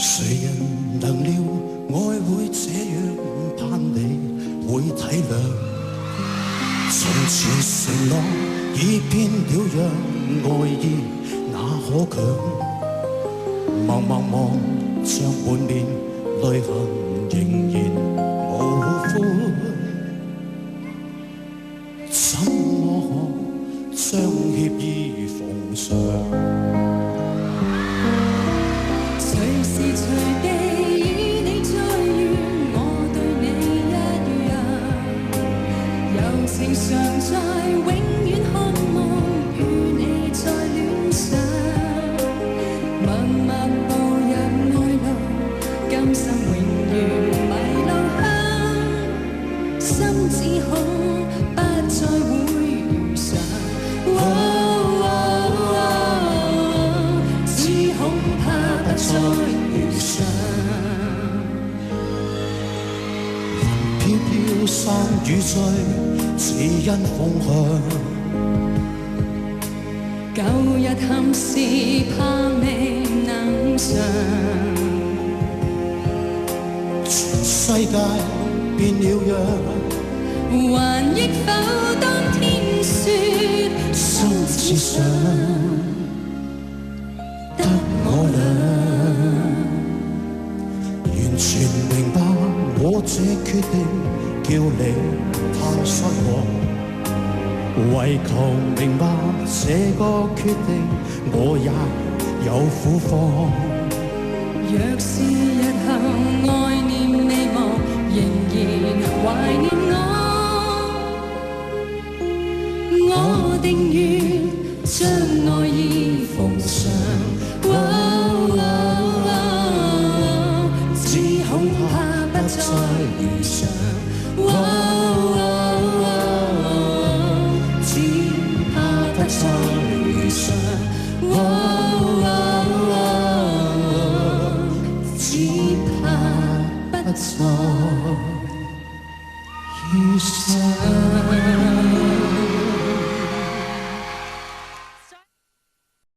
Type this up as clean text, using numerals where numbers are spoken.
誰人能料愛會這樣盼你會體諒？從前承諾已變了樣，愛意那可強？茫茫望着滿面淚痕，仍然無悔。怎麼將歉意奉上？隨時隨地與你再遇，我對你一樣，柔情常在，永遠渴望與你再戀上，默默步入愛路，今生永遠迷路鄉，心只恐不再會遇上。再遇上，雲飄飄，山雨醉，只因風向。舊日憾事，怕未能償。全世界變了樣，還憶否當天說心只想得我倆。完全明白我這決定叫你太失望，為求明白這個決定我也有苦況。若是日後愛念未忘，仍然懷念我定願將愛意奉上。恐怕不再遇上，只怕不再遇上，只怕不再遇上。